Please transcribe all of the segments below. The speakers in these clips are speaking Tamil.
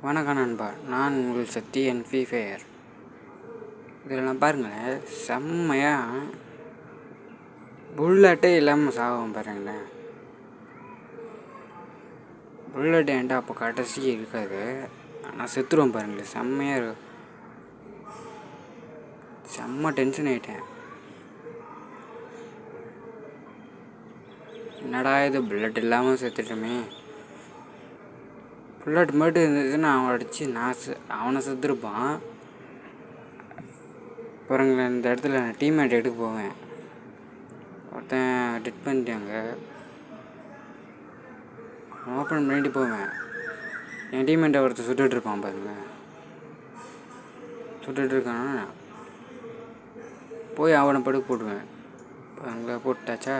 வணக்கம் நண்பா, நான் உங்கள் சக்தி என் ஃப்ரீ ஃபயர். இதில் நான் பாருங்களேன், செம்மையாக புல்லட்டே இல்லாமல் சாகும் பாருங்களேன். புல்லட் ஏன்டா அப்போ கடைசி இருக்காது, ஆனால் செத்துருவோம் பாருங்களேன். செம்மையாக இருக்கும், செம்ம டென்ஷன் ஆகிட்டேன். என்னடா இது புல்லட் இல்லாமல் செத்துட்டோமே. புல்லட் மட்டும் இருந்ததுன்னா அவன் அடித்து அவனை செத்துருப்பான் பாருங்களேன். இந்த இடத்துல நான் டீம்மேட் எடுக்க போவேன், ஒருத்தன் டெட் பண்ணிட்டாங்க. ஓப்பன் பண்ணிட்டு போவேன், என் டீம்மேட்டை ஒருத்தர் சுட்டுட்ருப்பான் பாருங்களேன். சுட்டுட்ருக்கானா போய் அவனை படுக்க போடுவேன் பாருங்களேன். போட்டாச்சா,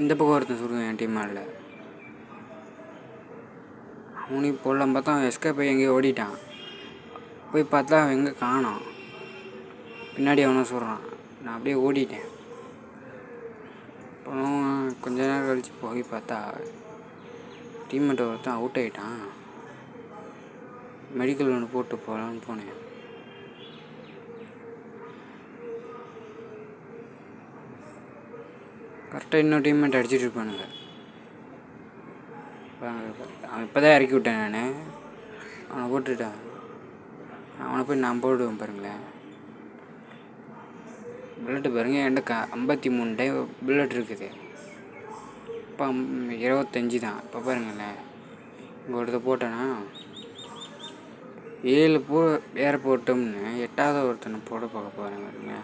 இந்த பக்கம் ஒருத்தன் சுடுவேன் என் டீம்மாடில். அவனுக்கு போடலாம் பார்த்தா அவன் எஸ்கேப் போய் எங்கேயோ ஓடிட்டான். போய் பார்த்தா அவன் எங்கே காணோம், பின்னாடி அவனை சொல்கிறான். நான் அப்படியே ஓடிட்டேன். அப்புறம் கொஞ்ச நேரம் கழித்து போய் பார்த்தா டீம்மேட் ஒருத்தன் அவுட் ஆகிட்டான். மெடிக்கல் ஒன்று போட்டு போகலான்னு போனேன். கரெக்டாக இன்னொரு டீம்மேட் அடிச்சுட்டு இருப்பானுங்க. அவன் இப்போ தான் இறக்கி விட்டேன் நான், அவனை போட்டுட்டான். அவனை போய் நான் போடுவேன் பாருங்களேன். புல்லட்டு பாருங்கள், என்கிட்ட 53 டைம் புல்லட் இருக்குது. இப்போ 25 தான். இப்போ பாருங்களேன், இங்கே ஒருத்த போட்டேன்னா 7 வேறு போட்டோம்னு 8வது ஒருத்தனை போட பார்க்க போகிறேன் பாருங்க.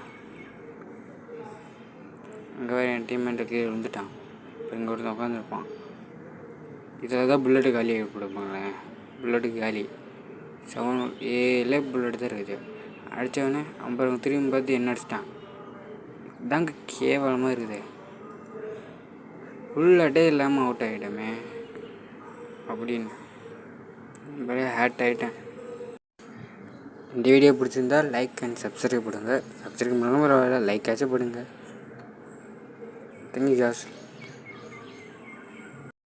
அங்கே வேறு என் டீம்மேட்டுக்கு விழுந்துட்டான். இப்போ இங்கே ஒருத்தன் உட்காந்துருப்பான். இதில் தான் புல்லட்டு காலி ஆகி கொடுப்பாங்களேன். புல்லட்டுக்கு காலி 7 புல்லட்டு தான் இருக்குது. அடித்தவொடனே அப்புறம் திரும்பி பார்த்து என்ன அடிச்சிட்டான். இதாங்க கேவலமாக இருக்குது, புல்லட்டே இல்லாமல் அவுட் ஆகிட்டோமே அப்படின்னு நிறைய ஹேட் ஆகிட்டேன். இந்த வீடியோ பிடிச்சிருந்தா லைக் அண்ட் சப்ஸ்கிரைப் பண்ணுங்கள். சப்ஸ்கிரைப் பண்ணாலும் பரவாயில்ல, லைக்காச்சும் போடுங்க. Thank you cos.